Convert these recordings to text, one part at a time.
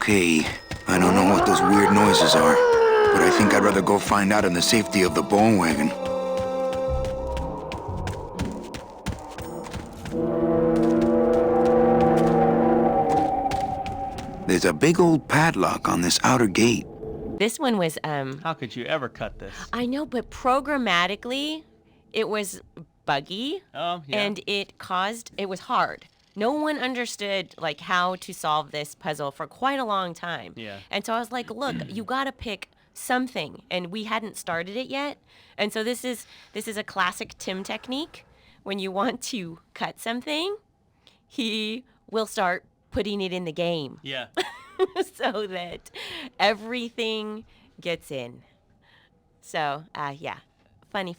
Okay, I don't know what those weird noises are, but I think I'd rather go find out in the safety of the bone wagon. There's a big old padlock on this outer gate. This one was, How could you ever cut this? I know, but programmatically, it was buggy. Oh, yeah. And it was hard. No one understood, like, how to solve this puzzle for quite a long time. Yeah. And so I was like, look, you gotta pick something. And we hadn't started it yet. And so this is a classic Tim technique. When you want to cut something, he will start putting it in the game. Yeah. So that everything gets in. So, yeah, funny.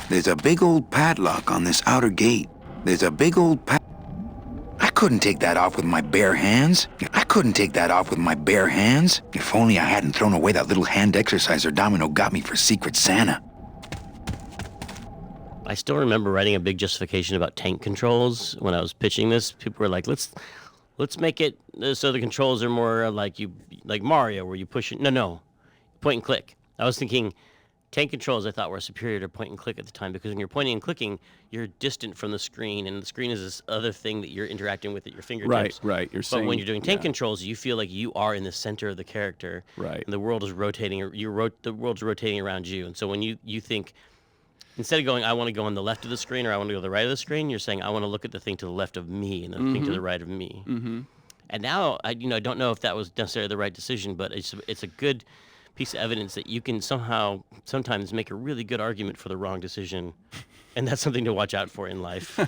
There's a big old padlock on this outer gate. There's a big old I couldn't take that off with my bare hands. If only I hadn't thrown away that little hand exerciser Domino got me for Secret Santa. I still remember writing a big justification about tank controls when I was pitching this. People were like, let's make it so the controls are more like Mario, where you push it. No, point and click. I was thinking tank controls I thought were superior to point and click at the time, because when you're pointing and clicking, you're distant from the screen, and the screen is this other thing that you're interacting with at your fingertips. Right. But when you're doing tank controls, you feel like you are in the center of the character. Right. And the world is rotating. The world's rotating around you, and so when you think, instead of going, I want to go on the left of the screen or I want to go to the right of the screen, you're saying, I want to look at the thing to the left of me and the thing to the right of me. Mm-hmm. And now, I don't know if that was necessarily the right decision, but it's a good piece of evidence that you can sometimes make a really good argument for the wrong decision. And that's something to watch out for in life.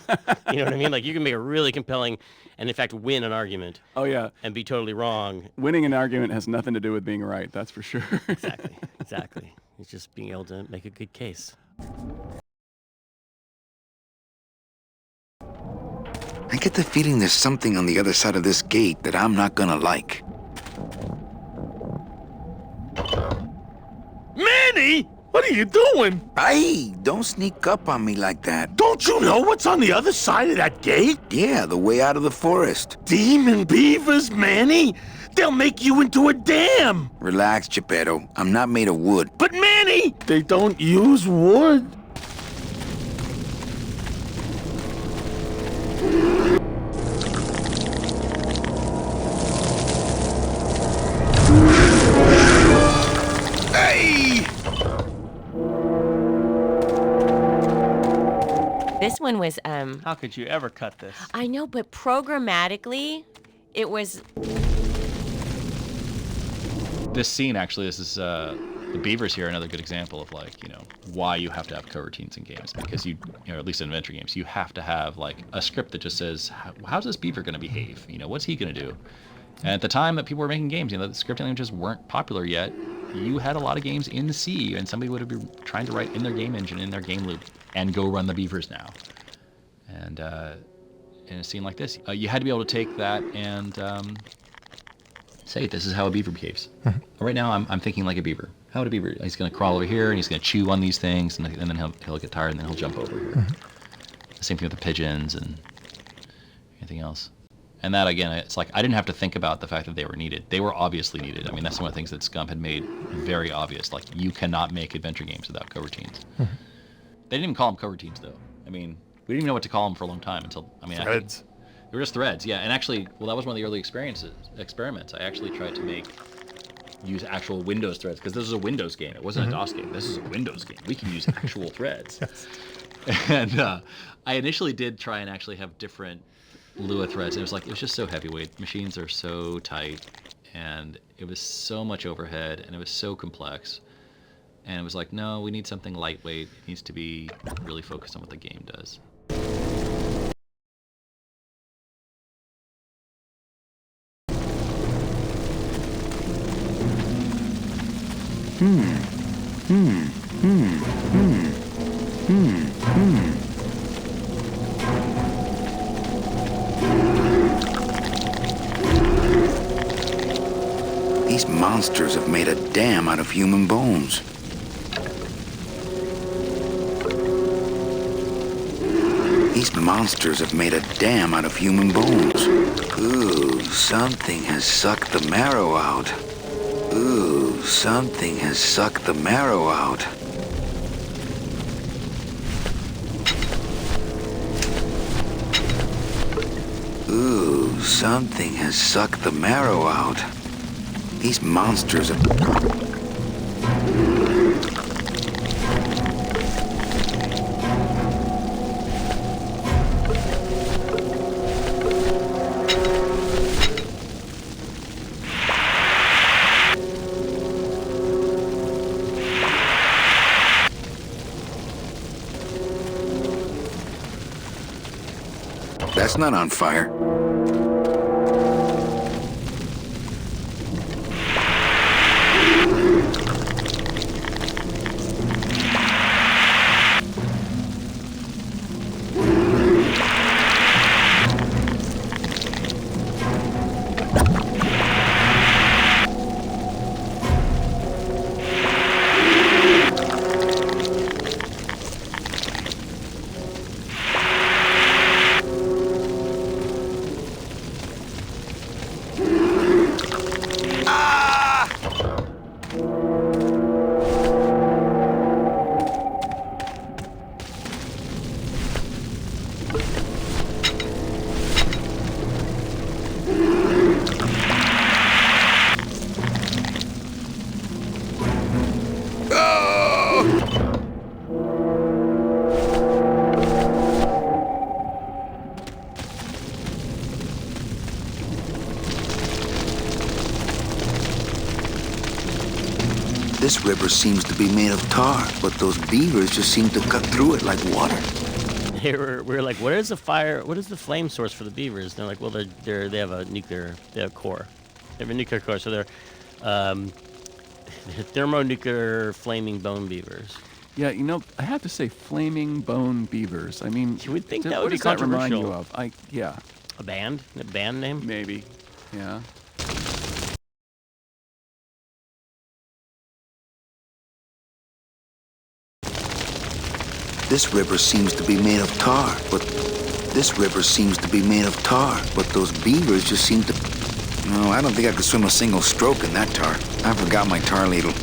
You know what I mean? Like, you can make a really compelling and, in fact, win an argument. Oh, yeah. And be totally wrong. Winning an argument has nothing to do with being right, that's for sure. Exactly. It's just being able to make a good case. I get the feeling there's something on the other side of this gate that I'm not gonna like. Manny! What are you doing? Hey, don't sneak up on me like that. Don't you know what's on the other side of that gate? Yeah, the way out of the forest. Demon beavers, Manny! They'll make you into a dam! Relax, Geppetto. I'm not made of wood. But Manny! They don't use wood. Hey! This one was, How could you ever cut this? I know, but programmatically, it was... This scene, actually, this is the beavers here, another good example of, like, why you have to have coroutines in games, because at least in adventure games, you have to have, like, a script that just says, how's this beaver going to behave? What's he going to do? And at the time that people were making games, the scripting languages weren't popular yet. You had a lot of games in C, and somebody would have been trying to write in their game engine, in their game loop, and go run the beavers now. And in a scene like this, you had to be able to take that and say, this is how a beaver behaves. Right now, I'm thinking like a beaver. How would a beaver? He's going to crawl over here, and he's going to chew on these things, and then he'll get tired, and then he'll jump over here. The same thing with the pigeons and anything else. And that, again, it's like, I didn't have to think about the fact that they were needed. They were obviously needed. I mean, that's one of the things that Scum had made very obvious. Like, you cannot make adventure games without coroutines. They didn't even call them coroutines, though. I mean, we didn't even know what to call them for a long time until, Threads. They were just threads, yeah. And actually, well, that was one of the early experiments. I actually tried to use actual Windows threads, because this is a Windows game. It wasn't a DOS game. This is a Windows game. We can use actual threads. And I initially did try and actually have different Lua threads. And it was just so heavyweight. Machines are so tight, and it was so much overhead, and it was so complex. And it was like, no, we need something lightweight. It needs to be really focused on what the game does. These monsters have made a dam out of human bones. These monsters have made a dam out of human bones. Ooh, something has sucked the marrow out. Ooh, something has sucked the marrow out. Ooh, something has sucked the marrow out. These monsters have... That's not on fire. This river seems to be made of tar, but those beavers just seem to cut through it like water. We were like, what is the fire? What is the flame source for the beavers? And they're like, well, they have a nuclear, they have a core. They have a nuclear core, so they're thermonuclear flaming bone beavers. Yeah, you know, I have to say, flaming bone beavers. I mean, You would think that what would be does that remind you controversial. of? Yeah, A band name? maybe. Yeah. This river seems to be made of tar, but those beavers just seem to... No, I don't think I could swim a single stroke in that tar. I forgot my tar ladle.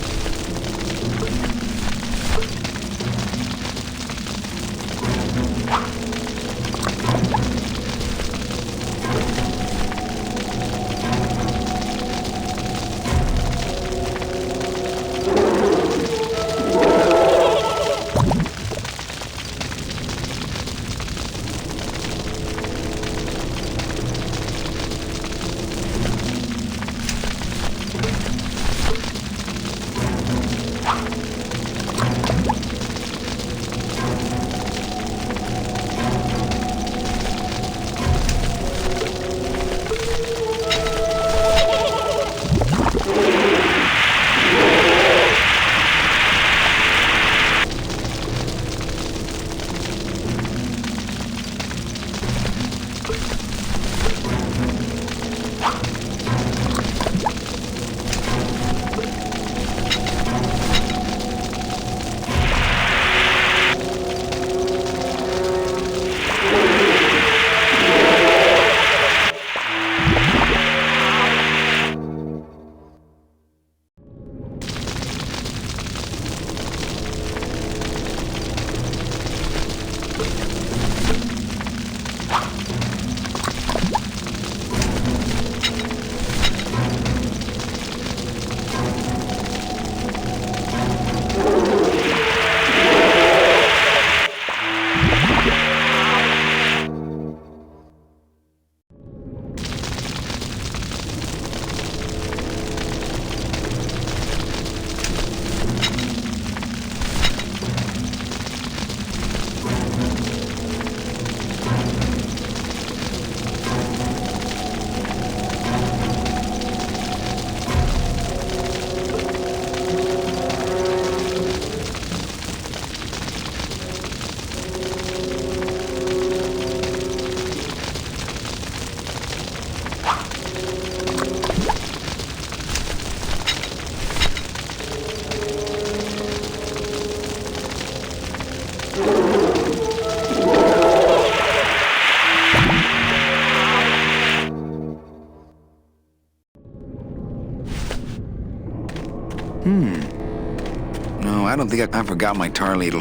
I don't think I forgot my tar ladle.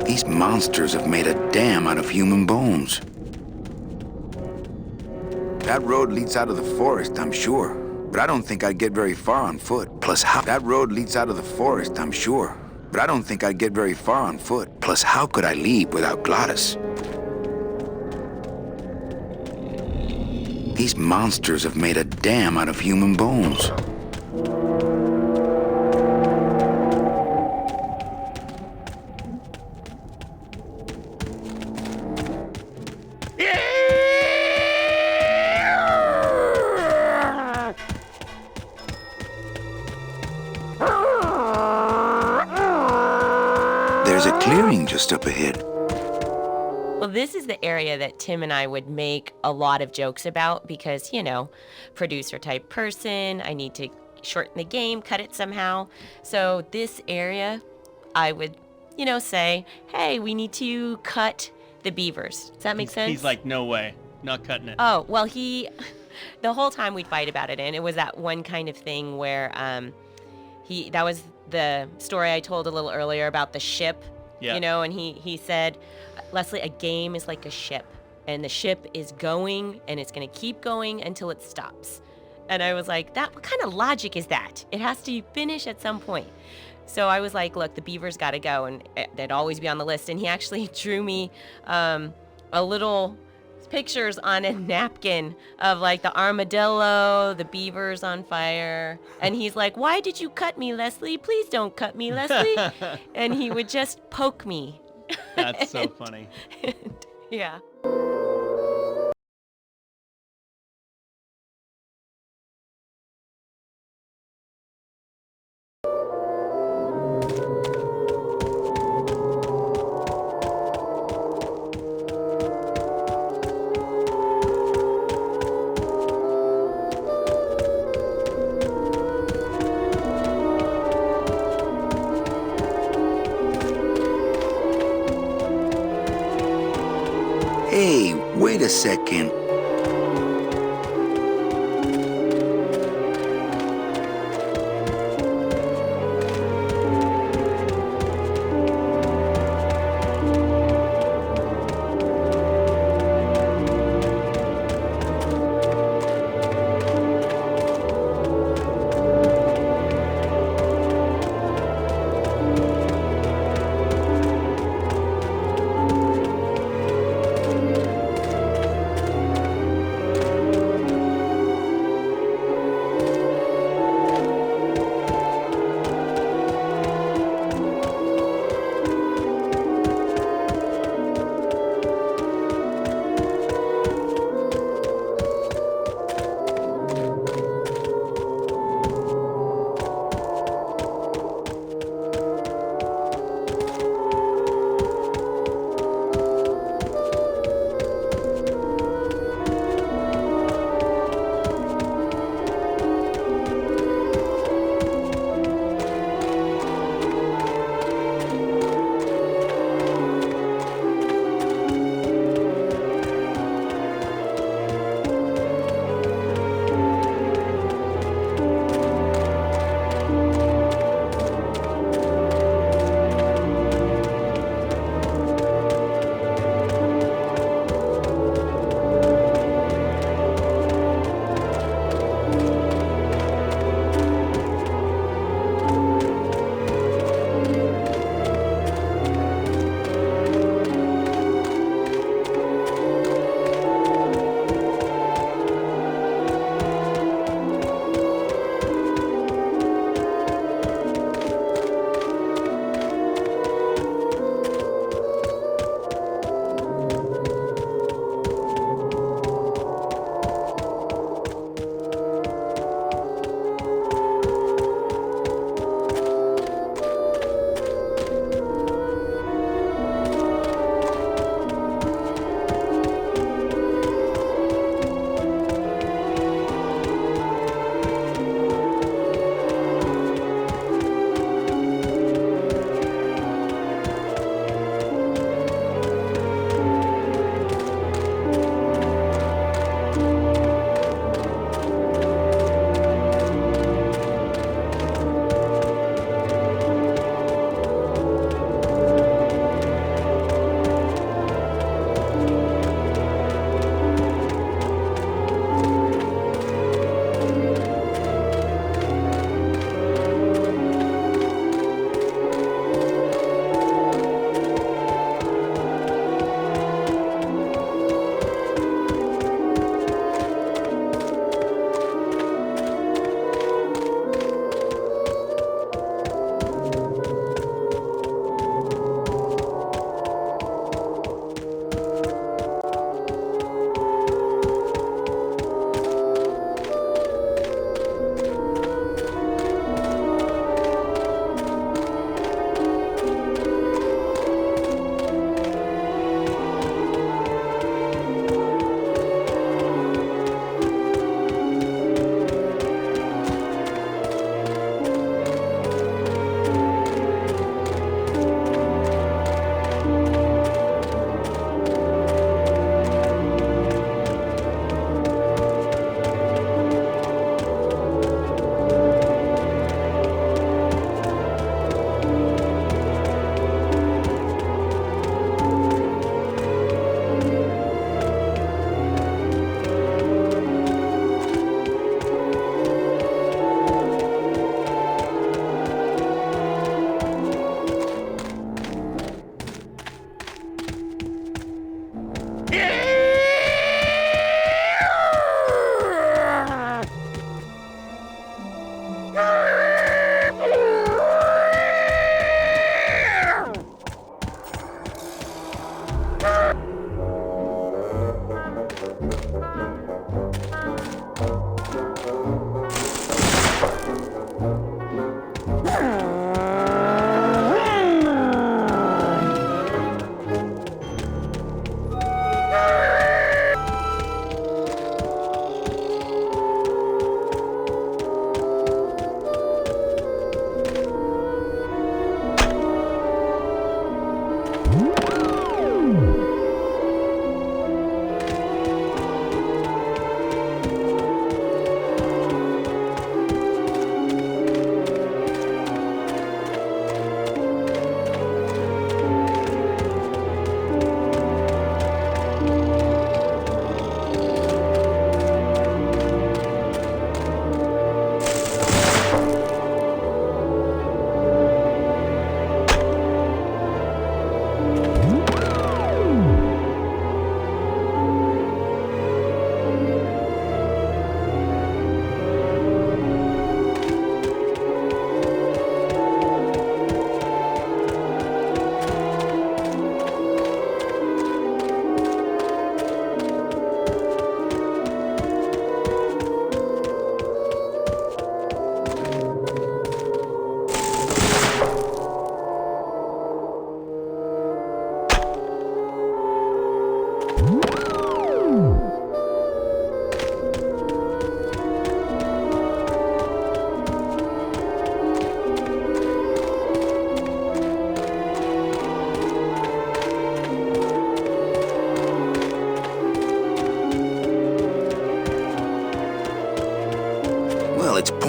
These monsters have made a dam out of human bones. That road leads out of the forest, I'm sure. But I don't think I'd get very far on foot. Plus, that road leads out of the forest, I'm sure. But I don't think I'd get very far on foot. Plus, how could I leave without Glottis? These monsters have made a dam out of human bones. There's a clearing just up ahead. Well, this is the area that Tim and I would make a lot of jokes about because, you know, producer type person, I need to shorten the game, cut it somehow. So this area, I would, you know, say, hey, we need to cut the beavers. Does that make sense? He's like, no way, not cutting it. Oh, well, the whole time we'd fight about it, and it was that one kind of thing where that was the story I told a little earlier about the ship, Yeah. you know, and he said, Leslie, a game is like a ship, and the ship is going, and it's going to keep going until it stops. And I was like, what kind of logic is that? It has to finish at some point. So I was like, look, the beavers got to go, and they'd always be on the list. And he actually drew me a little pictures on a napkin of like the armadillo, the beavers on fire. And he's like, why did you cut me, Leslie? Please don't cut me, Leslie. And he would just poke me. That's so funny. Yeah. Hey, wait a second.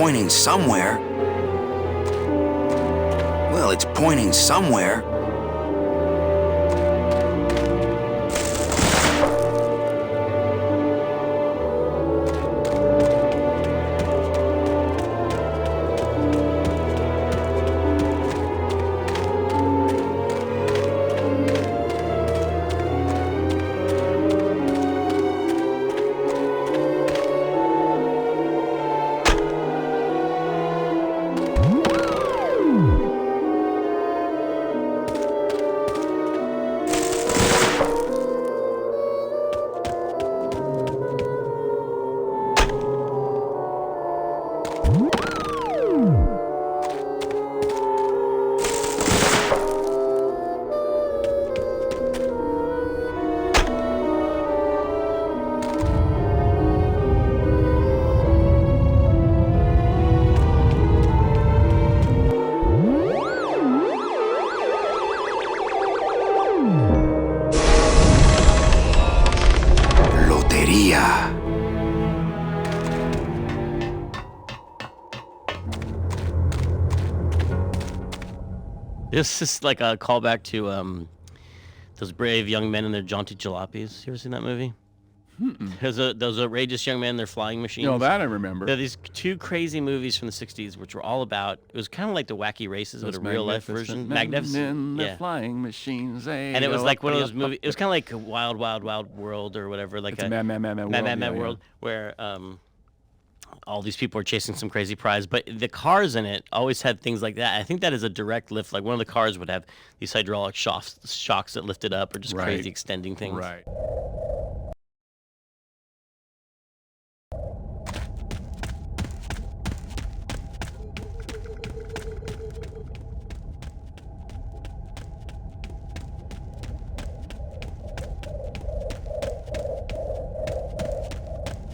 pointing somewhere. Well, it's pointing somewhere. Lotería. This is like a callback to those brave young men and their jaunty jalopies. You ever seen that movie? Those outrageous young men, their flying machines. You know, that I remember. There are these two crazy movies from the 60s which were all about, it was kind of like the Wacky Races, but a real life version. Magnificent. In the flying machines. And it was like one of those movies, it was kind of like a Wild, Wild, Wild World or whatever. Like It's a Mad World, where all these people are chasing some crazy prize, but the cars in it always had things like that. I think that is a direct lift. Like one of the cars would have these hydraulic shocks that lifted up or just Right. crazy extending things. Right.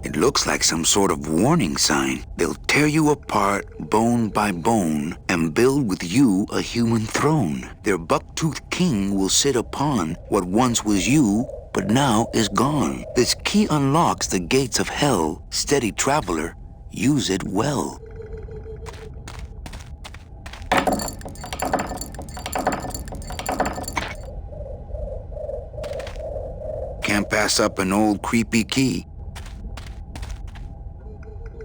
It looks like some sort of warning sign. They'll tear you apart bone by bone and build with you a human throne. Their buck-toothed king will sit upon what once was you, but now is gone. This key unlocks the gates of hell. Steady traveler, use it well. Can't pass up an old creepy key.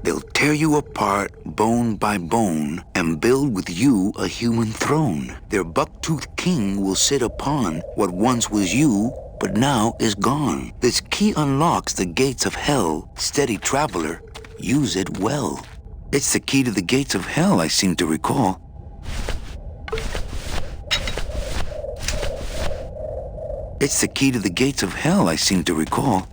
They'll tear you apart bone by bone and build with you a human throne. Their buck-toothed king will sit upon what once was you, but now is gone. This key unlocks the gates of hell. Steady traveler, use it well. It's the key to the gates of hell, I seem to recall. It's the key to the gates of hell, I seem to recall.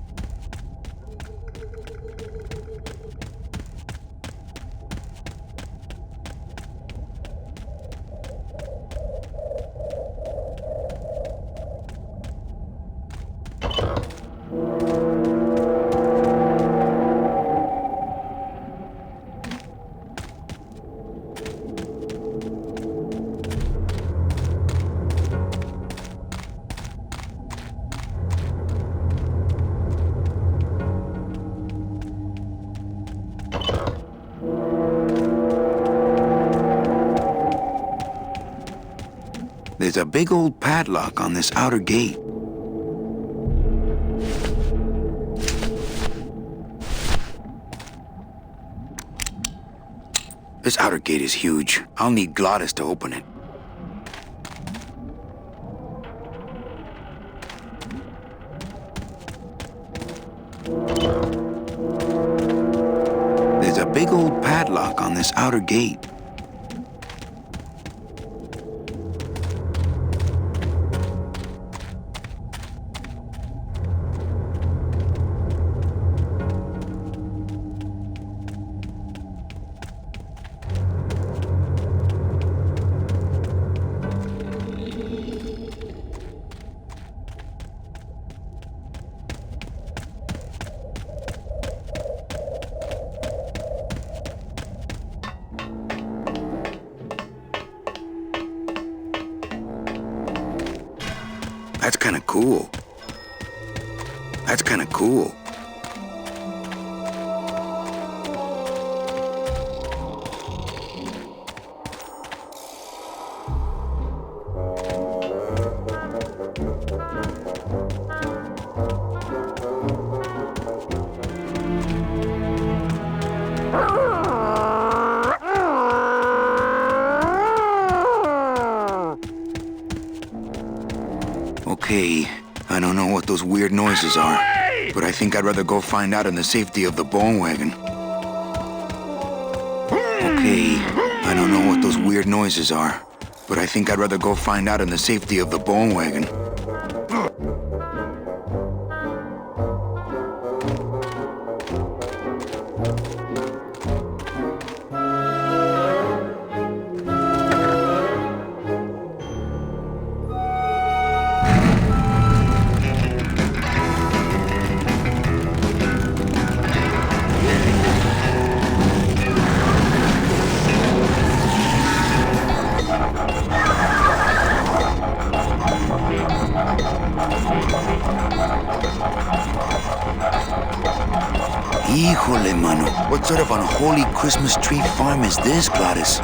There's a big old padlock on this outer gate. This outer gate is huge. I'll need Glottis to open it. There's a big old padlock on this outer gate. That's kind of cool. That's kind of cool. I don't know what those weird noises are, but I think I'd rather go find out in the safety of the bone wagon. Okay, I don't know what those weird noises are, but I think I'd rather go find out in the safety of the bone wagon. Híjole, mano. What sort of unholy Christmas tree farm is this, Gladys?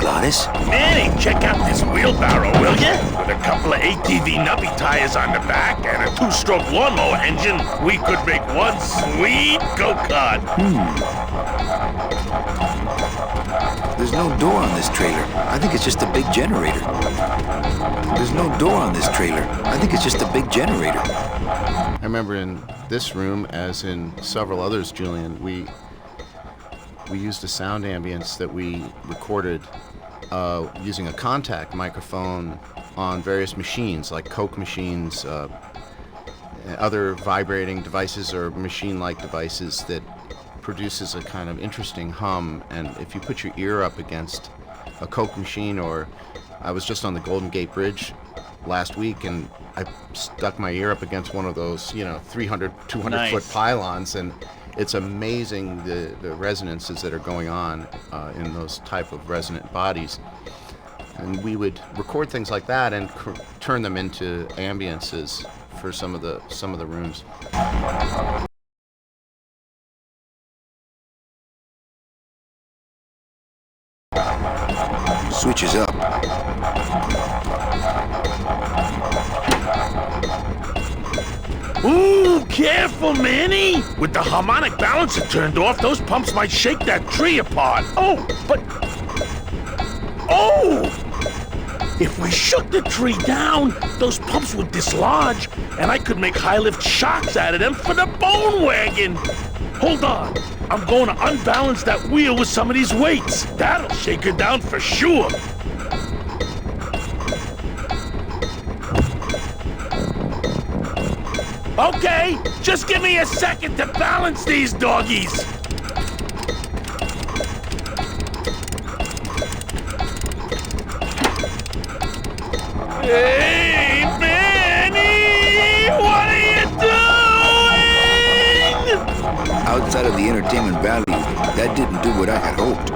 Gladys? Manny, check out this wheelbarrow, will ya? With a couple of ATV nubby tires on the back and a 2-stroke lawnmower engine, we could make one sweet go-kart. There's no door on this trailer. I think it's just a big generator. There's no door on this trailer. I think it's just a big generator. I remember in this room, as in several others, Julian, we used a sound ambience that we recorded using a contact microphone on various machines, like Coke machines, other vibrating devices or machine-like devices that produces a kind of interesting hum. And if you put your ear up against a Coke machine, or I was just on the Golden Gate Bridge last week and I stuck my ear up against one of those, 300, 200 foot pylons, and it's amazing the resonances that are going on in those type of resonant bodies. And we would record things like that and turn them into ambiences for some of the rooms. Switches up. Ooh, careful, Manny! With the harmonic balancer turned off, those pumps might shake that tree apart. Oh! If we shook the tree down, those pumps would dislodge, and I could make high-lift shocks out of them for the bone wagon. Hold on. I'm going to unbalance that wheel with some of these weights. That'll shake her down for sure. Okay, just give me a second to balance these doggies. Hey, Manny! What are you doing? Outside of the entertainment value, that didn't do what I had hoped.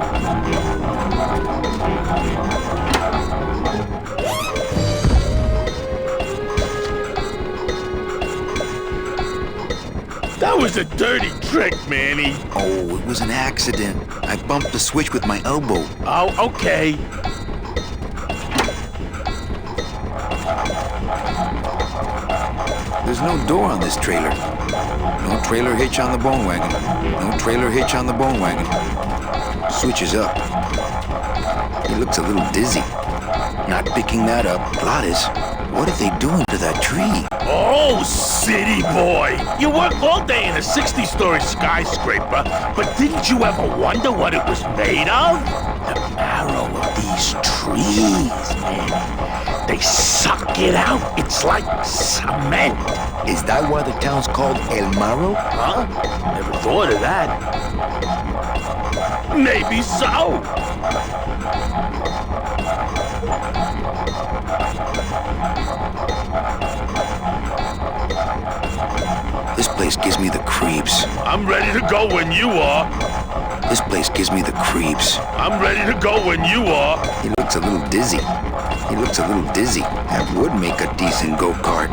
That was a dirty trick, Manny. Oh, it was an accident. I bumped the switch with my elbow. Oh, okay. There's no door on this trailer. No trailer hitch on the bone wagon. No trailer hitch on the bone wagon. Switches up. He looks a little dizzy. Not picking that up. Gladys, what are they doing to that tree? Oh, city boy. You work all day in a 60-story skyscraper, but didn't you ever wonder what it was made of? The marrow of these trees, man. They suck it out. It's like cement. Is that why the town's called El Marro? Huh? Never thought of that. Maybe so. This place gives me the creeps. I'm ready to go when you are. This place gives me the creeps. I'm ready to go when you are. He looks a little dizzy. He looks a little dizzy. That would make a decent go-kart.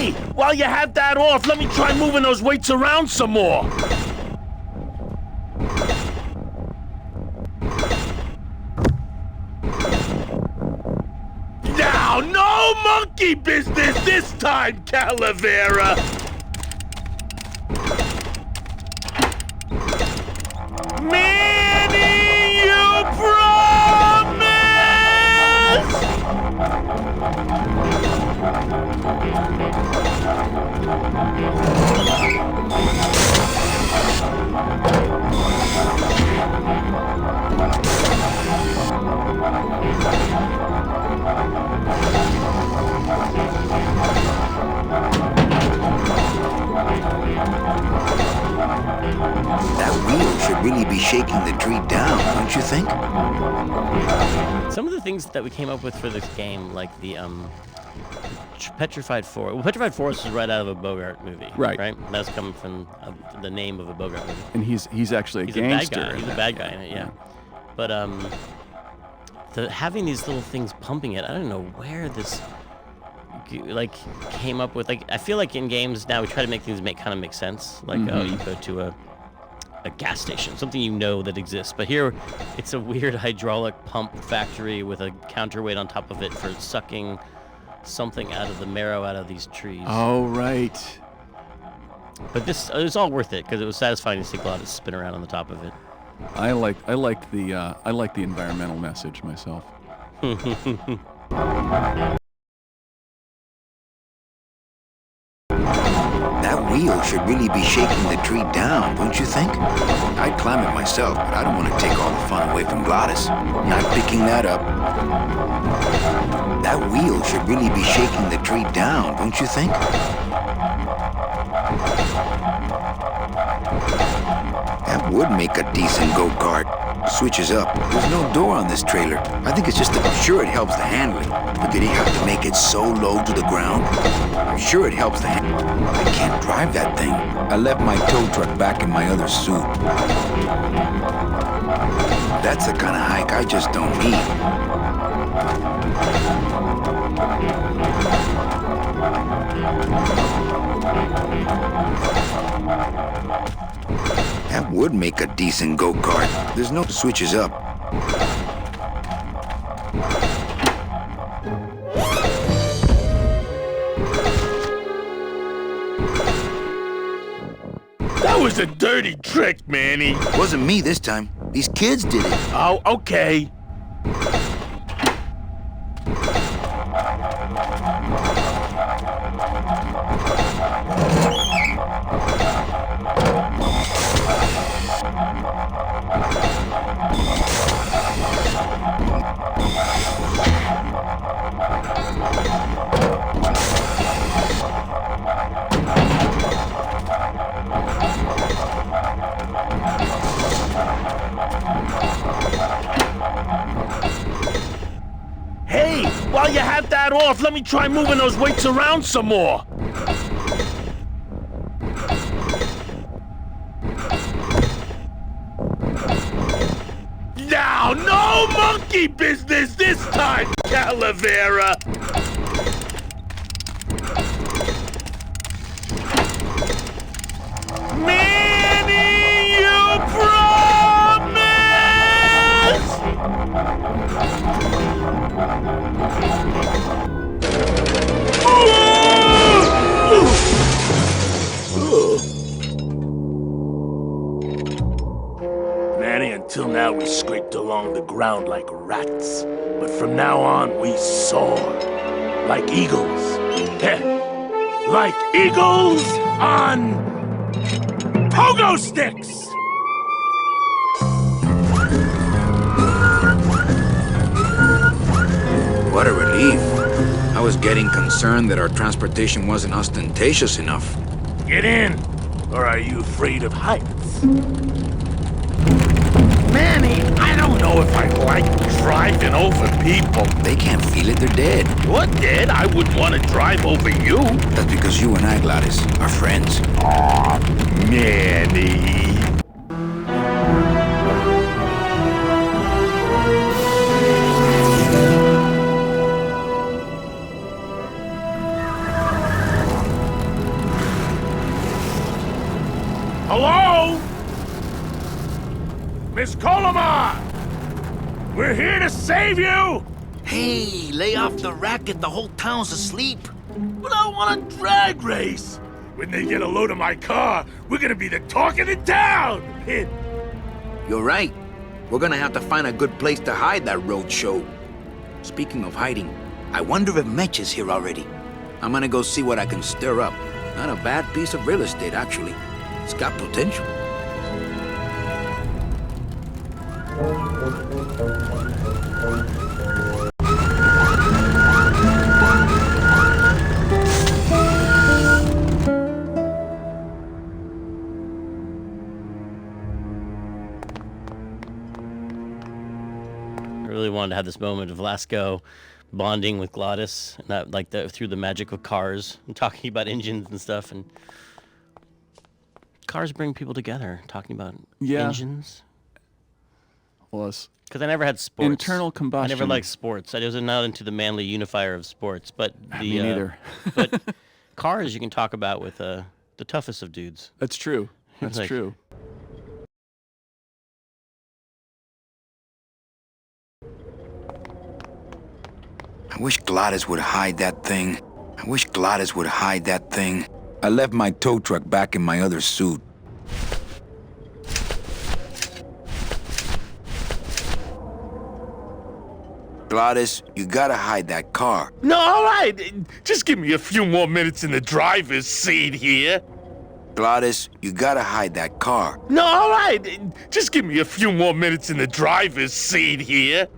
Hey, while you have that off, let me try moving those weights around some more. Now, no monkey business this time, Calavera! Manny, you promise! That wheel should really be shaking the tree down, don't you think? Some of the things that we came up with for this game, like the Petrified Forest. Well, Petrified Forest is right out of a Bogart movie. Right. Right? That's coming from the name of a Bogart movie. And he's actually a He's gangster. a bad guy. He's a bad guy in it, yeah. But having these little things pumping it, I don't know where this like came up with. Like, I feel like in games now we try to make things kind of make sense. Like, oh, you go to a gas station, something you know that exists. But here, it's a weird hydraulic pump factory with a counterweight on top of it for sucking something out of the marrow out of these trees. Oh, right. But this, it was all worth it because it was satisfying to see Glottis spin around on the top of it. I like the environmental message myself. That wheel should really be shaking the tree down, don't you think? I'd climb it myself, but I don't want to take all the fun away from Glottis. Not picking that up. That wheel should really be shaking the tree down, don't you think? That would make a decent go-kart. Switches up. There's no door on this trailer. I think it's just I'm sure it helps the handling. But did he have to make it so low to the ground? I'm sure it helps the handling. I can't drive that thing. I left my tow truck back in my other suit. That's the kind of hike I just don't need. That would make a decent go-kart. There's no switches up. That was a dirty trick, Manny. Wasn't me this time. These kids did it. Oh, okay. Hey, while you have that off, let me try moving those weights around some more. Now, no monkey business this time, Calavera! Manny, you promise! Manny, until now we scraped along the ground like rats. But from now on, we soar. Like eagles. Heh. Like eagles on pogo sticks! What a relief. I was getting concerned that our transportation wasn't ostentatious enough. Get in! Or are you afraid of heights? Manny, I don't know if I like driving over people. They can't feel it, they're dead. You're dead. I wouldn't want to drive over you. That's because you and I, Gladys, are friends. Aw, Manny. save you! Hey, lay off the racket. The whole town's asleep. But I want a drag race. When they get a load of my car, we're gonna be the talk of the town. You're right. We're gonna have to find a good place to hide that road show. Speaking of hiding, I wonder if Mitch is here already. I'm gonna go see what I can stir up. Not a bad piece of real estate, actually. It's got potential. I really wanted to have this moment of Lasco bonding with Glottis, and that, like, through the magic of cars and talking about engines and stuff. And cars bring people together, talking about engines. Well, Because I never had sports. internal combustion. I never liked sports. I was not into the manly unifier of sports. But Me neither. but cars you can talk about with the toughest of dudes. That's true. That's Like- true. I wish Glottis would hide that thing. I wish Glottis would hide that thing. I left my tow truck back in my other suit. Glottis, you gotta hide that car. No, all right. Just give me a few more minutes in the driver's seat here. Glottis, you gotta hide that car. No, all right. Just give me a few more minutes in the driver's seat here.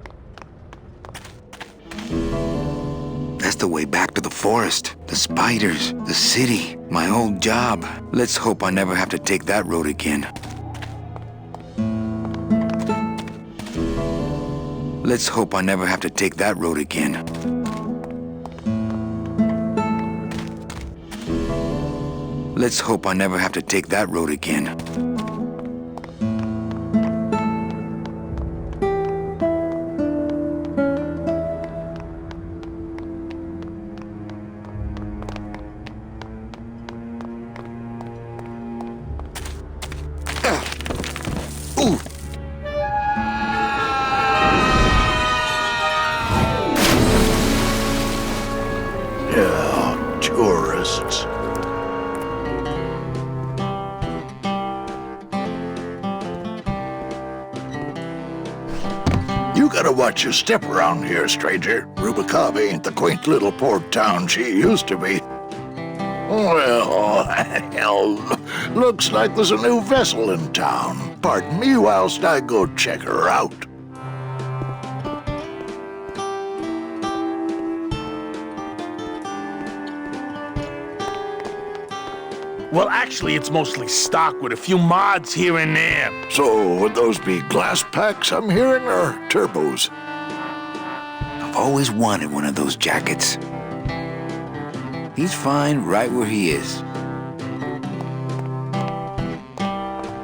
That's the way back to the forest, the spiders, the city, my old job. Let's hope I never have to take that road again. Let's hope I never have to take that road again. Let's hope I never have to take that road again. Ooh. Yeah, tourists. You gotta watch your step around here, stranger. Rubicava ain't the quaint little port town she used to be. Well, hell, looks like there's a new vessel in town. Pardon me whilst I go check her out. Well, actually, it's mostly stock with a few mods here and there. So, would those be glass packs I'm hearing, or turbos? I've always wanted one of those jackets. He's fine right where he is.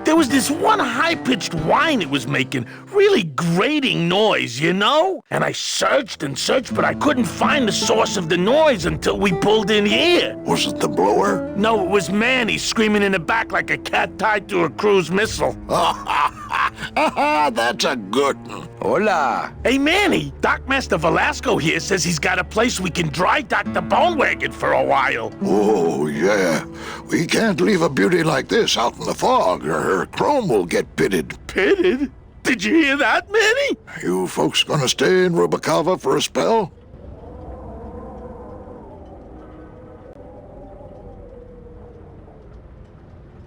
There was this one high-pitched whine it was making, really grating noise, you know? And I searched and searched, but I couldn't find the source of the noise until we pulled in here. Was it the blower? No, it was Manny screaming in the back like a cat tied to a cruise missile. That's a good one. Hola. Hey, Manny, Dockmaster Velasco here says he's got a place we can dry dock the bone wagon for a while. Oh, yeah. We can't leave a beauty like this out in the fog, or her chrome will get pitted. Pitted? Did you hear that, Manny? You folks gonna stay in Rubicava for a spell?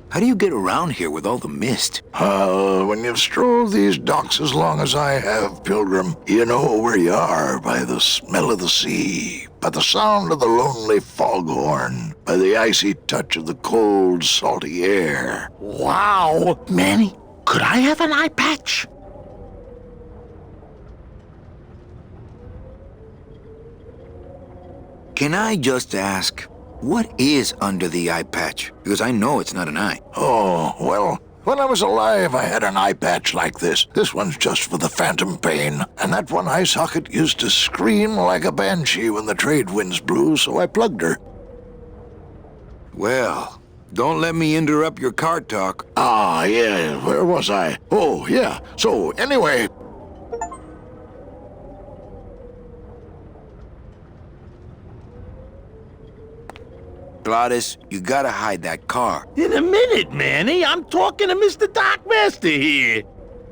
How do you get around here with all the mist? When you've strolled these docks as long as I have, Pilgrim, you know where you are by the smell of the sea, by the sound of the lonely foghorn, by the icy touch of the cold, salty air. Wow. Manny, could I have an eye patch? Can I just ask, what is under the eye patch? Because I know it's not an eye. Oh, well, when I was alive, I had an eye patch like this. This one's just for the phantom pain. And that one eye socket used to scream like a banshee when the trade winds blew, so I plugged her. Well, don't let me interrupt your car talk. Ah, yeah, where was I? Oh, yeah. So, anyway... Glottis, you gotta hide that car. In a minute, Manny. I'm talking to Mr. Darkmaster here.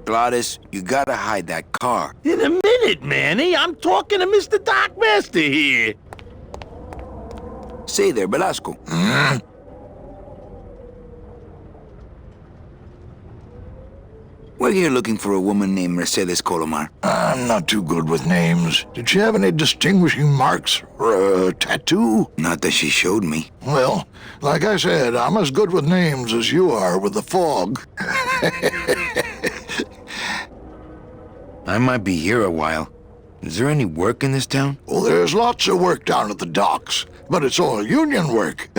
Glottis, you gotta hide that car. In a minute, Manny. I'm talking to Mr. Darkmaster here. Say there, Velasco. We're here looking for a woman named Mercedes Colomar. I'm not too good with names. Did she have any distinguishing marks or a tattoo? Not that she showed me. Well, like I said, I'm as good with names as you are with the fog. I might be here a while. Is there any work in this town? Well, there's lots of work down at the docks, but it's all union work.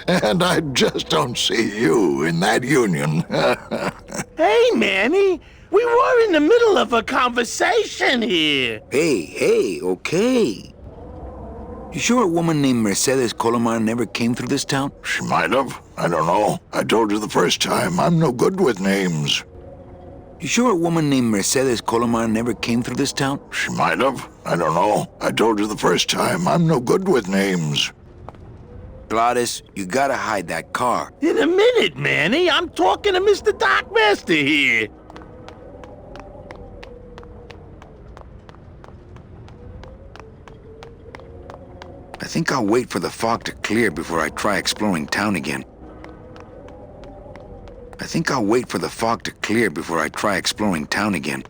And I just don't see you in that union. Hey, Manny. We were in the middle of a conversation here. Hey, okay. You sure a woman named Mercedes Colomar never came through this town? She might have. I don't know. I told you the first time, I'm no good with names. You sure a woman named Mercedes Colomar never came through this town? She might have. I don't know. I told you the first time, I'm no good with names. Glottis, you gotta hide that car. In a minute, Manny. I'm talking to Mr. Darkmaster here. I think I'll wait for the fog to clear before I try exploring town again. I think I'll wait for the fog to clear before I try exploring town again.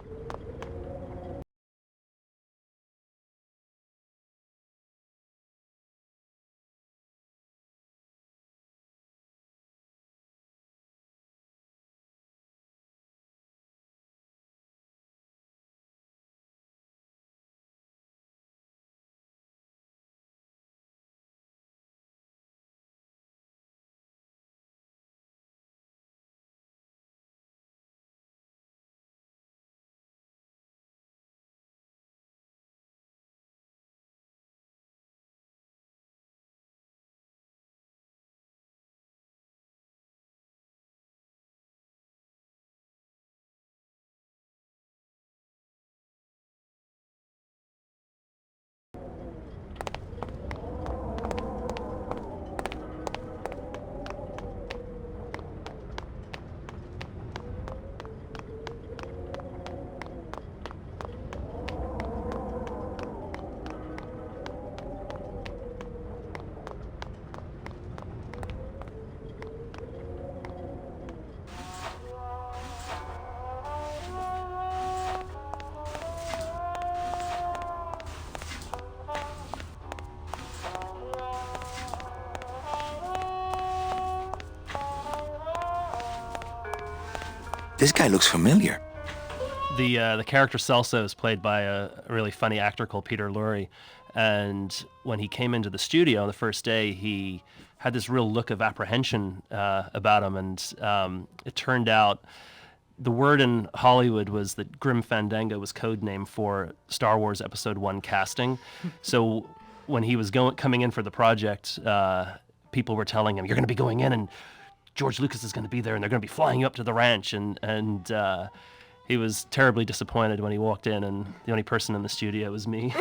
This guy looks familiar. The character Celso is played by a really funny actor called Peter Lorre, and when he came into the studio on the first day, he had this real look of apprehension about him, and it turned out the word in Hollywood was that Grim Fandango was code name for Star Wars Episode 1 casting. So when he was coming in for the project, people were telling him, "You're going to be going in and George Lucas is going to be there and they're going to be flying you up to the ranch," and he was terribly disappointed when he walked in and the only person in the studio was me.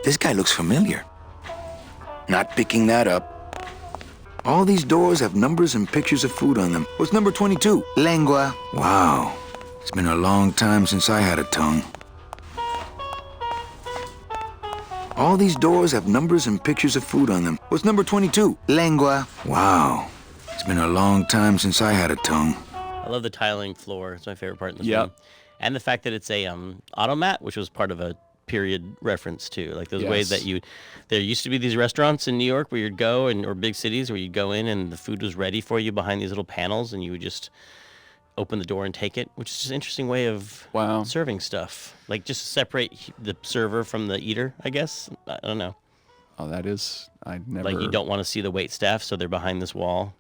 This guy looks familiar. Not picking that up. All these doors have numbers and pictures of food on them. What's number 22? Lengua. Wow. It's been a long time since I had a tongue. All these doors have numbers and pictures of food on them. What's number 22? Lengua. Wow. It's been a long time since I had a tongue. I love the tiling floor. It's my favorite part in this Yep. film. And the fact that it's a automat, which was part of a period reference too. Like those ways that there used to be these restaurants in New York where you'd go or big cities where you'd go in and the food was ready for you behind these little panels and you would just open the door and take it, which is just an interesting way of serving stuff. Like just separate the server from the eater, I guess. I don't know. Oh, that is, I never. Like you don't want to see the wait staff, so they're behind this wall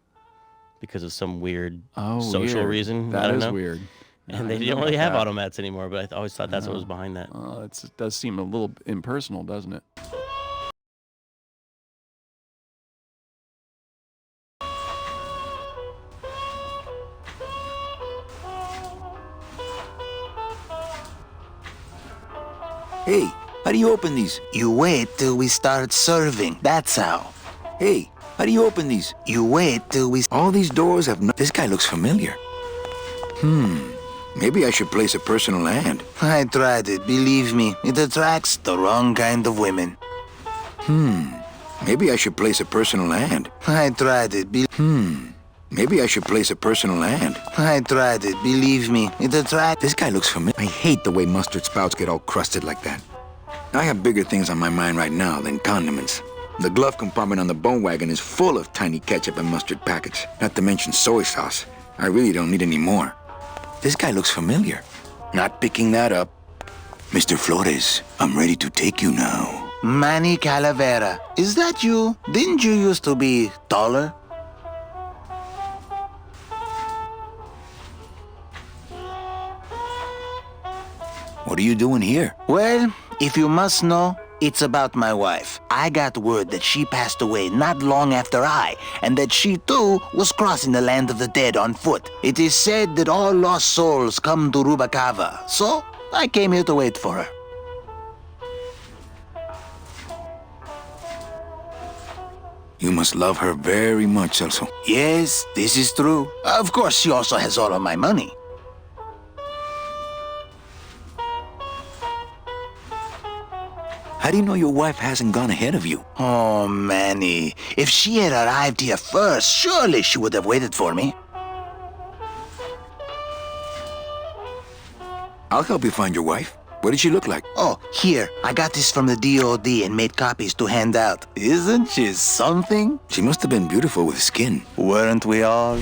because of some weird social weird. reason. I That don't is know. weird. And I they didn't don't know really have about that. automats anymore, but I always thought that's what was behind that. It does seem a little impersonal, doesn't it? Hey, how do you open these? You wait till we start serving. That's how. Hey, how do you open these? You wait till we... All these doors have This guy looks familiar. Maybe I should place a personal hand. I tried it, believe me. It attracts the wrong kind of women. Maybe I should place a personal hand. I tried it, Maybe I should place a personal hand. I tried it, believe me. It attracts... This guy looks familiar. I hate the way mustard spouts get all crusted like that. I have bigger things on my mind right now than condiments. The glove compartment on the bone wagon is full of tiny ketchup and mustard packets, not to mention soy sauce. I really don't need any more. This guy looks familiar. Not picking that up. Mr. Flores, I'm ready to take you now. Manny Calavera. Is that you? Didn't you used to be taller? What are you doing here? Well, if you must know, it's about my wife. I got word that she passed away not long after I, and that she too was crossing the land of the dead on foot. It is said that all lost souls come to Rubacava, so I came here to wait for her. You must love her very much, Celso. Yes, this is true. Of course, she also has all of my money. How do you know your wife hasn't gone ahead of you? Oh, Manny. If she had arrived here first, surely she would have waited for me. I'll help you find your wife. What did she look like? Oh, here. I got this from the DOD and made copies to hand out. Isn't she something? She must have been beautiful with skin. Weren't we all?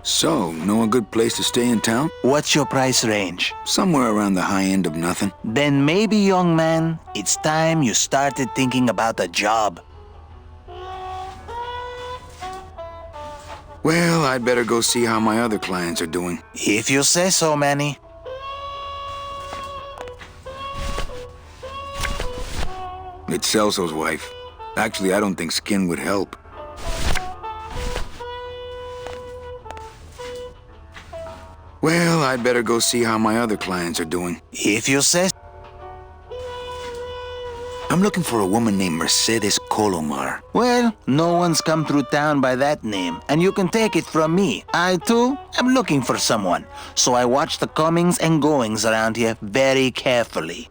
So, know a good place to stay in town? What's your price range? Somewhere around the high end of nothing. Then maybe, young man, it's time you started thinking about a job. Well, I'd better go see how my other clients are doing. If you say so, Manny. It's Celso's wife. Actually, I don't think skin would help. Well, I'd better go see how my other clients are doing. If you say... I'm looking for a woman named Mercedes Colomar. Well, no one's come through town by that name, and you can take it from me. I, too, am looking for someone, so I watch the comings and goings around here very carefully.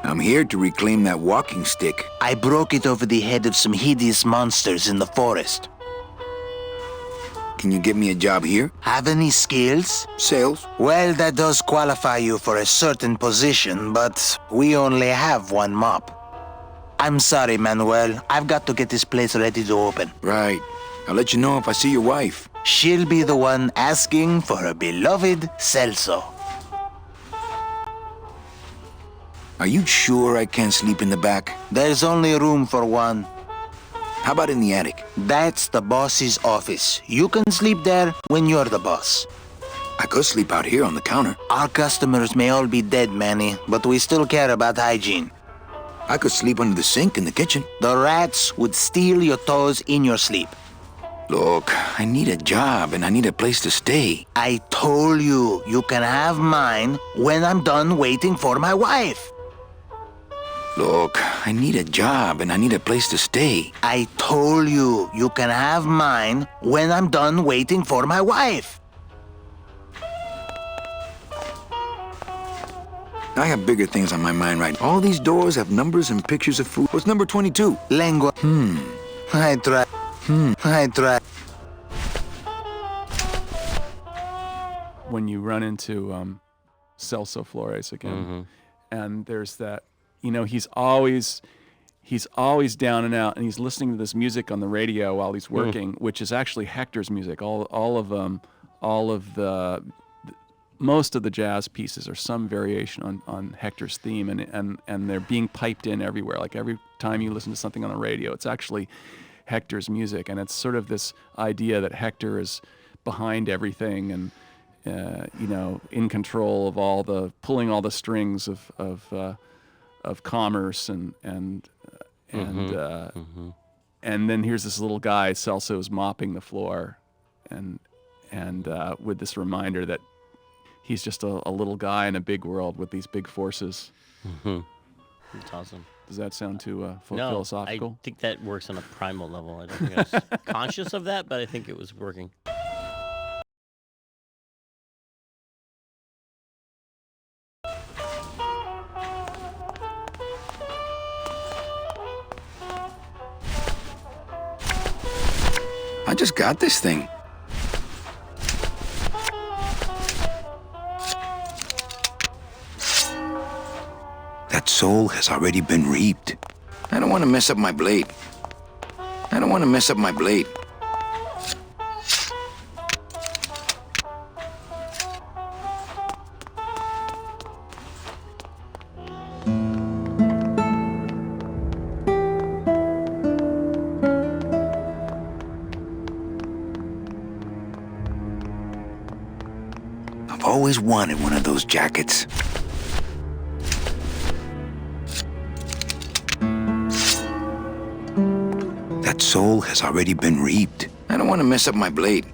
I'm here to reclaim that walking stick. I broke it over the head of some hideous monsters in the forest. Can you get me a job here? Have any skills? Sales? Well, that does qualify you for a certain position, but we only have one mop. I'm sorry, Manuel. I've got to get this place ready to open. Right. I'll let you know if I see your wife. She'll be the one asking for her beloved Celso. Are you sure I can't sleep in the back? There's only room for one. How about in the attic? That's the boss's office. You can sleep there when you're the boss. I could sleep out here on the counter. Our customers may all be dead, Manny, but we still care about hygiene. I could sleep under the sink in the kitchen. The rats would steal your toes in your sleep. Look, I need a job and I need a place to stay. I told you, you can have mine when I'm done waiting for my wife. Look, I need a job and I need a place to stay. I told you, you can have mine when I'm done waiting for my wife. I have bigger things on my mind right now. All these doors have numbers and pictures of food. What's number 22? Lengua. I try. I try. When you run into Celso Flores again, and there's that, you know, he's always down and out, and he's listening to this music on the radio while he's working, which is actually Hector's music. Most of the jazz pieces are some variation on Hector's theme, and they're being piped in everywhere. Like every time you listen to something on the radio, it's actually Hector's music, and it's sort of this idea that Hector is behind everything and you know, in control of pulling all the strings of commerce and then here's this little guy, Celso's mopping the floor, and with this reminder that he's just a little guy in a big world with these big forces. That's awesome. Does that sound too No, philosophical? I think that works on a primal level. I don't think I was conscious of that, but I think it was working. I just got this thing. That soul has already been reaped. I don't want to mess up my blade. I don't want to mess up my blade. I've always wanted one of those jackets. That soul has already been reaped. I don't want to mess up my blade.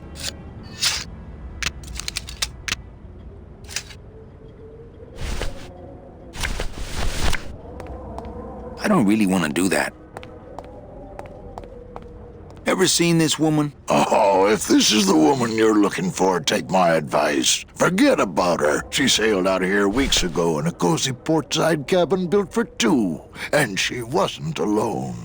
I don't really want to do that. Ever seen this woman? Oh, if this is the woman you're looking for, take my advice. Forget about her. She sailed out of here weeks ago in a cozy portside cabin built for two, and she wasn't alone.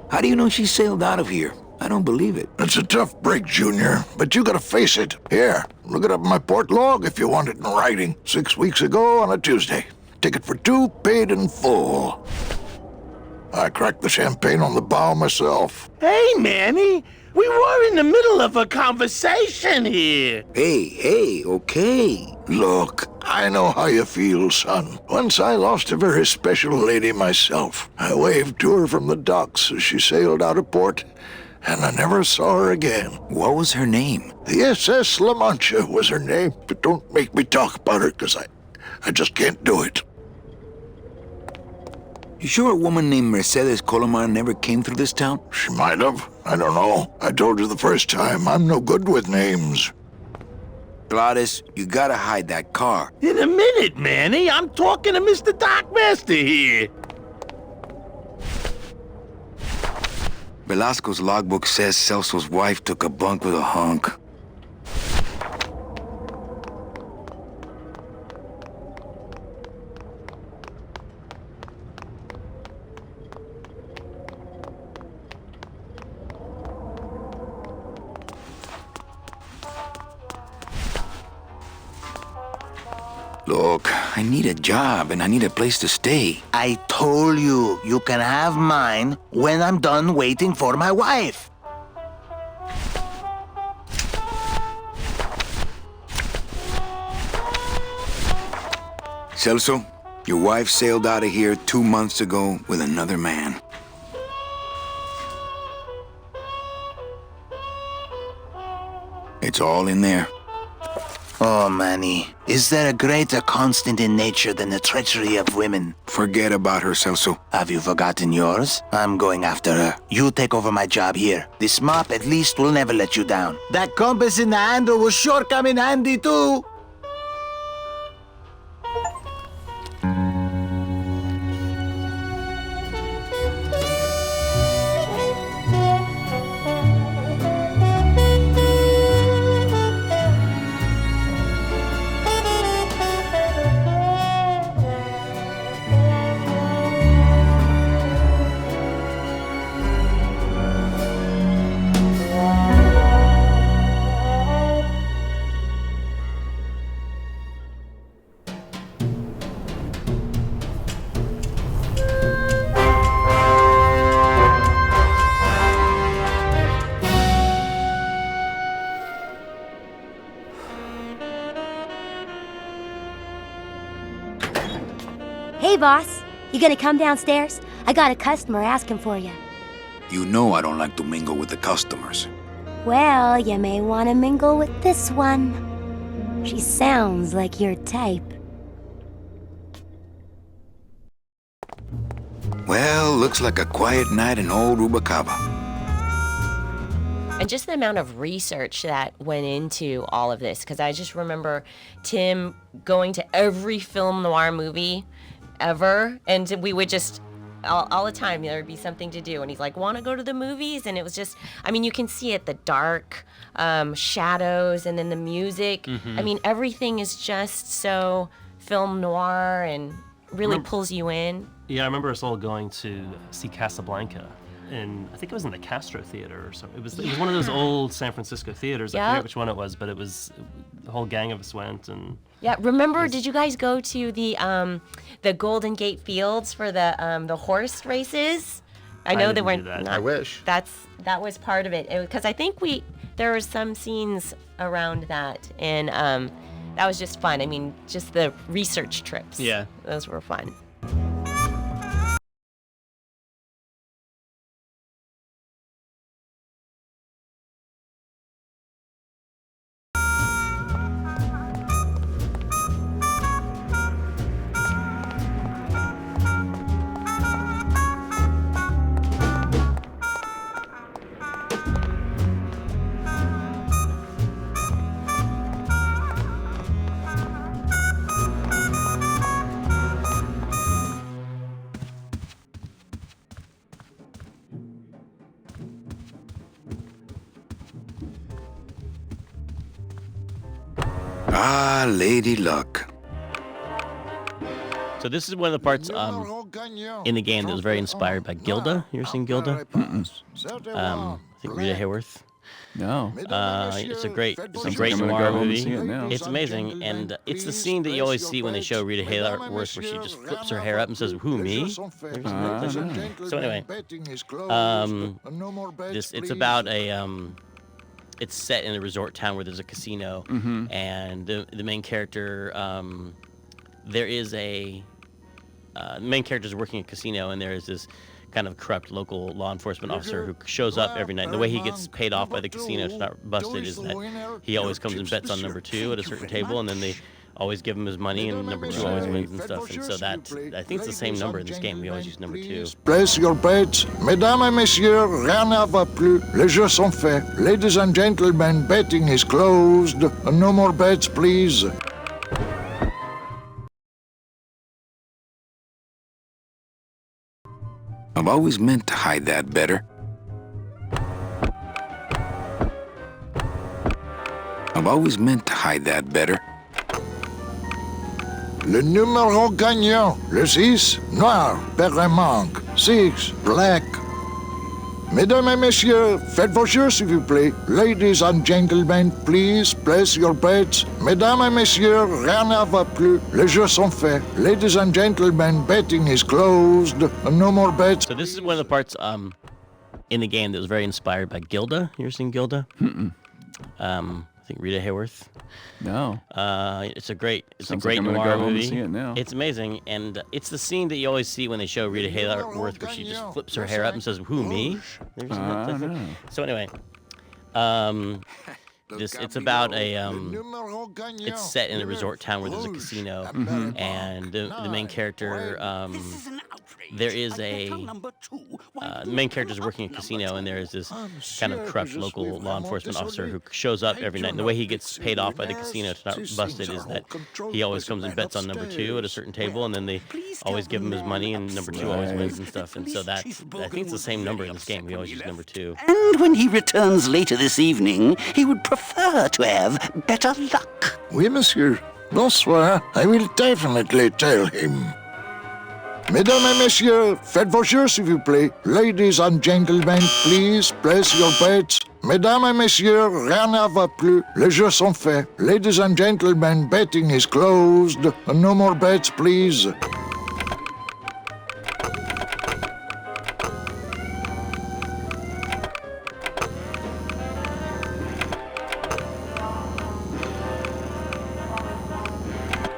How do you know she sailed out of here? I don't believe it. It's a tough break, Junior, but you gotta face it. Here, look it up in my port log if you want it in writing. 6 weeks ago on a Tuesday. Ticket for two, paid in full. I cracked the champagne on the bow myself. Hey, Manny, we were in the middle of a conversation here. Hey, okay. Look, I know how you feel, son. Once I lost a very special lady myself. I waved to her from the docks as she sailed out of port, and I never saw her again. What was her name? The SS La Mancha was her name, but don't make me talk about her, because I just can't do it. You sure a woman named Mercedes Colomar never came through this town? She might have. I don't know. I told you the first time, I'm no good with names. Gladys, you gotta hide that car. In a minute, Manny. I'm talking to Mr. Dockmaster here. Velasco's logbook says Celso's wife took a bunk with a hunk. Look, I need a job and I need a place to stay. I told you, you can have mine when I'm done waiting for my wife. Celso, your wife sailed out of here 2 months ago with another man. It's all in there. Oh, Manny, is there a greater constant in nature than the treachery of women? Forget about her, Celso. Have you forgotten yours? I'm going after her. You take over my job here. This mop at least will never let you down. That compass in the handle will sure come in handy too. Hey, boss. You gonna come downstairs? I got a customer asking for you. You know I don't like to mingle with the customers. Well, you may want to mingle with this one. She sounds like your type. Well, looks like a quiet night in old Rubacava. And just the amount of research that went into all of this, because I just remember Tim going to every film noir movie ever, and we would just all the time there would be something to do, and he's like, want to go to the movies? And it was just, I mean, you can see it, the dark shadows, and then the music. I mean, everything is just so film noir and really pulls you in. Yeah, I remember us all going to see Casablanca, and I think it was in the Castro Theater or something. It was one of those old San Francisco theaters. I forget which one it was, but it was the whole gang of us went. And yeah, remember? Did you guys go to the Golden Gate Fields for the horse races? I know they weren't. I wish. That was part of it, because I think there were some scenes around that, and that was just fun. I mean, just the research trips. Yeah, those were fun. Ah, Lady Luck. So this is one of the parts in the game that was very inspired by Gilda. You ever seen Gilda? I think Rita Hayworth. No. It's a great noir movie. It's amazing, and it's the scene that you always see when they show Rita Hayworth, where she just flips her hair up and says, "Who, me?" So anyway, it's about it's set in a resort town where there's a casino, and the main character, the main character is working at a casino, and there is this kind of corrupt local law enforcement officer who shows up every night. And the way he gets paid off by the casino to not busted is that he always comes and bets on number 2 at a certain table, and then they always give him his money, and number 2 always wins and stuff. And so I think it's the same number in this game. We always use number 2. Place your bets. Mesdames et messieurs, rien ne va plus. Les jeux sont faits. Ladies and gentlemen, betting is closed. No more bets, please. I've always meant to hide that better. I've always meant to hide that better. Le numéro gagnant, le 6, noir, paire et manque. 6, black. Mesdames et messieurs, faites vos jeux, s'il vous plaît. Ladies and gentlemen, please place your bets. Mesdames et messieurs, rien ne va plus. Les jeux sont faits. Ladies and gentlemen, betting is closed. No more bets. So this is one of the parts in the game that was very inspired by Gilda. You ever seen Gilda? I think Rita Hayworth. No. It's a great Sounds like I'm gonna noir go home and movie. see it now. It's amazing, and it's the scene that you always see when they show Rita Hayworth, where she just flips her hair up and says, "Who, me?" So anyway, it's about it's set in a resort town where there's a casino, and the main character, there is the main character is working a casino, and there is this kind of corrupt local law enforcement officer who shows up every night. And the way he gets paid off by the casino to not busted is that he always comes and bets on number 2 at a certain table, and then they always give him his money, and number 2 always wins and stuff. And so I think it's the same number in this game. We always use number 2. And when he returns later this evening, he would prefer to have better luck. Oui, monsieur. Bonsoir. I will definitely tell him. Mesdames et messieurs, faites vos jeux, s'il vous plaît. Ladies and gentlemen, please place your bets. Mesdames et messieurs, rien ne va plus. Les jeux sont faits. Ladies and gentlemen, betting is closed. No more bets, please.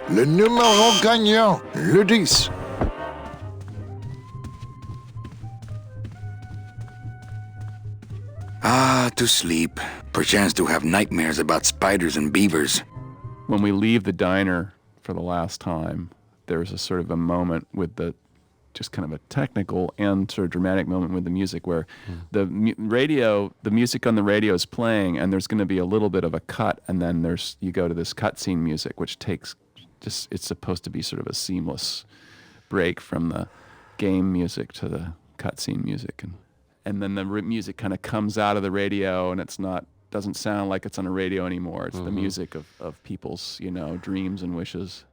Le numéro gagnant, le 10. Ah, to sleep. Perchance to have nightmares about spiders and beavers. When we leave the diner for the last time, there's a sort of a moment with just kind of a technical and sort of dramatic moment with the music where the music on the radio is playing, and there's going to be a little bit of a cut, and then you go to this cutscene music, which takes it's supposed to be sort of a seamless break from the game music to the cutscene music, and then the music kind of comes out of the radio, and doesn't sound like it's on a radio anymore. It's the music of people's, dreams and wishes.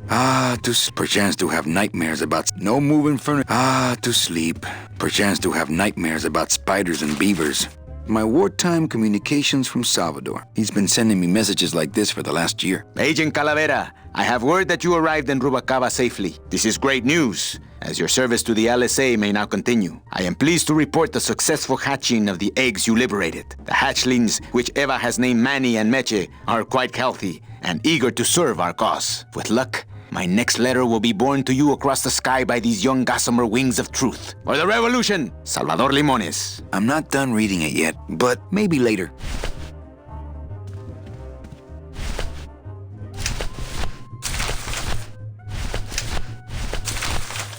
Ah, perchance to have nightmares about no moving furniture. Ah, to sleep. Perchance to have nightmares about spiders and beavers. My wartime communications from Salvador. He's been sending me messages like this for the last year. Agent Calavera, I have word that you arrived in Rubalcaba safely. This is great news, as your service to the LSA may now continue. I am pleased to report the successful hatching of the eggs you liberated. The hatchlings, which Eva has named Manny and Meche, are quite healthy and eager to serve our cause. With luck, my next letter will be borne to you across the sky by these young gossamer wings of truth. For the revolution, Salvador Limones. I'm not done reading it yet, but maybe later.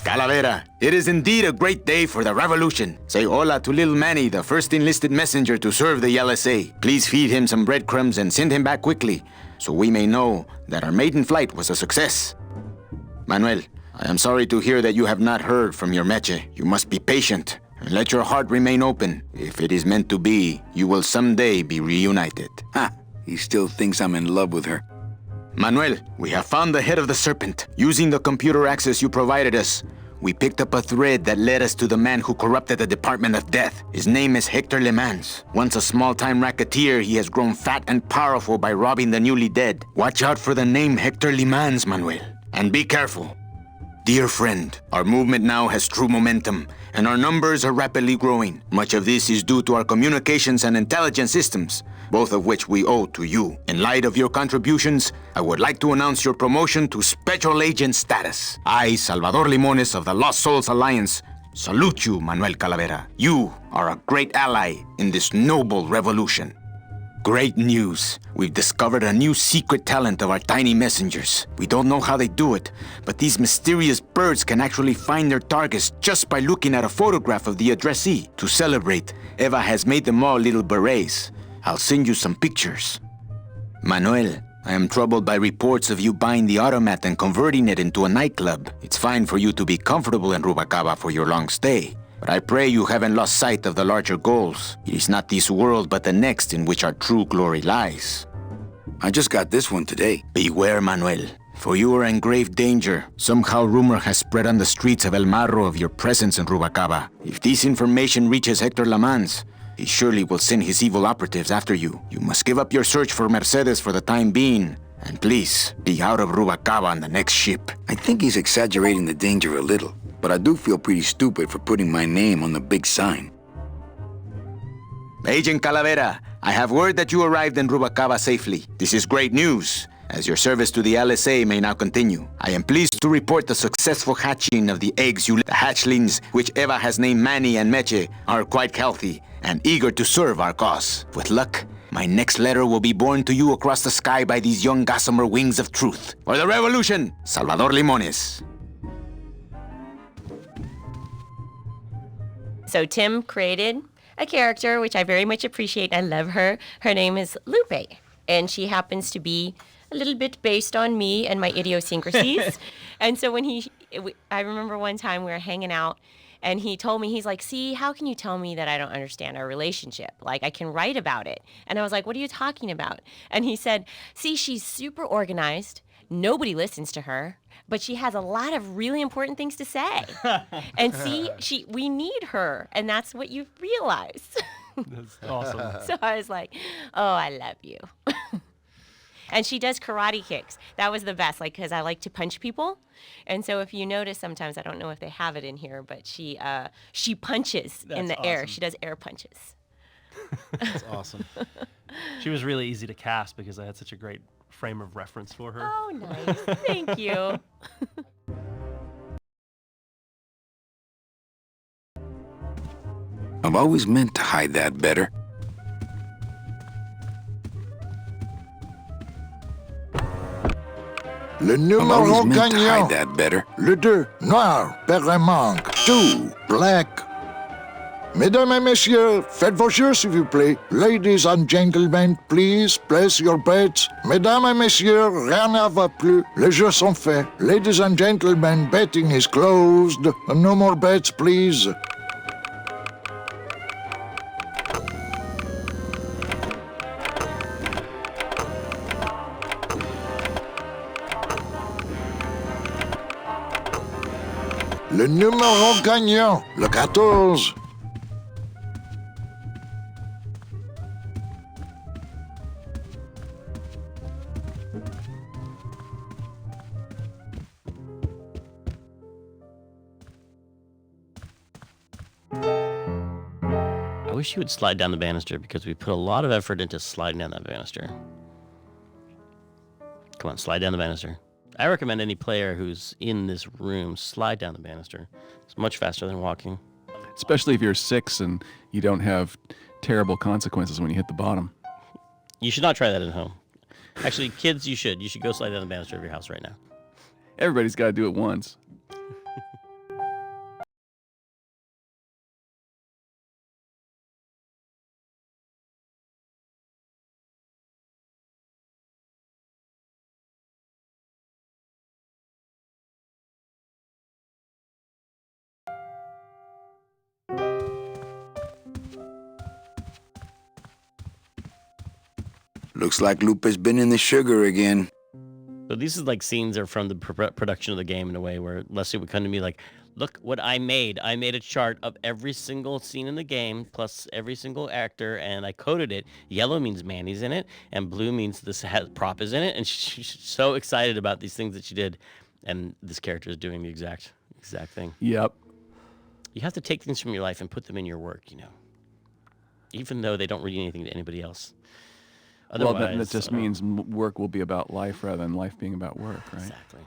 Calavera, it is indeed a great day for the revolution. Say hola to little Manny, the first enlisted messenger to serve the LSA. Please feed him some breadcrumbs and send him back quickly, so we may know that our maiden flight was a success. Manuel, I am sorry to hear that you have not heard from your Meche. You must be patient and let your heart remain open. If it is meant to be, you will someday be reunited. Ha! He still thinks I'm in love with her. Manuel, we have found the head of the serpent. Using the computer access you provided us, we picked up a thread that led us to the man who corrupted the Department of Death. His name is Hector Le Mans. Once a small-time racketeer, he has grown fat and powerful by robbing the newly dead. Watch out for the name Hector Le Mans, Manuel. And be careful. Dear friend, our movement now has true momentum, and our numbers are rapidly growing. Much of this is due to our communications and intelligence systems, both of which we owe to you. In light of your contributions, I would like to announce your promotion to Special Agent status. I, Salvador Limones of the Lost Souls Alliance, salute you, Manuel Calavera. You are a great ally in this noble revolution. Great news. We've discovered a new secret talent of our tiny messengers. We don't know how they do it, but these mysterious birds can actually find their targets just by looking at a photograph of the addressee. To celebrate, Eva has made them all little berets. I'll send you some pictures. Manuel, I am troubled by reports of you buying the automat and converting it into a nightclub. It's fine for you to be comfortable in Rubalcaba for your long stay, but I pray you haven't lost sight of the larger goals. It is not this world, but the next in which our true glory lies. I just got this one today. Beware, Manuel, for you are in grave danger. Somehow rumor has spread on the streets of El Marro of your presence in Rubalcaba. If this information reaches Hector Le Mans, he surely will send his evil operatives after you. You must give up your search for Mercedes for the time being, and please, be out of Rubalcaba on the next ship. I think he's exaggerating the danger a little, but I do feel pretty stupid for putting my name on the big sign. Agent Calavera, I have word that you arrived in Rubalcaba safely. This is great news, as your service to the LSA may now continue. I am pleased to report the successful hatching of the eggs the hatchlings, which Eva has named Manny and Meche, are quite healthy and eager to serve our cause. With luck, my next letter will be borne to you across the sky by these young gossamer wings of truth. For the revolution, Salvador Limones. So Tim created a character, which I very much appreciate. I love her. Her name is Lupe, and she happens to be a little bit based on me and my idiosyncrasies. And so when I remember one time we were hanging out, and he told me, he's like, see, how can you tell me that I don't understand our relationship? Like, I can write about it. And I was like, what are you talking about? And he said, see, she's super organized. Nobody listens to her, but she has a lot of really important things to say. And see, we need her, and that's what you realize. That's awesome. So I was like, oh, I love you. And she does karate kicks. That was the best, like, because I like to punch people. And so if you notice, sometimes, I don't know if they have it in here, but she punches in the air. awesome. She does air punches. That's awesome. She was really easy to cast because I had such a great frame of reference for her. Oh, nice. Thank you. I've always meant to hide that better. Le I've numéro always meant to hide gagnant. that better. Le 2, noir, père manque. 2, black. Mesdames et messieurs, faites vos jeux s'il vous plaît. Ladies and gentlemen, please place your bets. Mesdames et messieurs, rien ne va plus. Les jeux sont faits. Ladies and gentlemen, betting is closed. No more bets, please. Le numéro gagnant, le 14. I wish you would slide down the banister because we put a lot of effort into sliding down that banister. Come on, slide down the banister. I recommend any player who's in this room slide down the banister. It's much faster than walking. Especially if you're 6 and you don't have terrible consequences when you hit the bottom. You should not try that at home. Actually, kids, you should. You should go slide down the banister of your house right now. Everybody's got to do it once. Looks like Lupe's been in the sugar again. So these is like scenes are from the production of the game in a way where Leslie would come to me like, look what I made. I made a chart of every single scene in the game plus every single actor, and I coded it. Yellow means Manny's in it, and blue means this prop is in it. And she's so excited about these things that she did, and this character is doing the exact thing. Yep. You have to take things from your life and put them in your work, you know, even though they don't read anything to anybody else. Well, that just means work will be about life rather than life being about work, right? Exactly.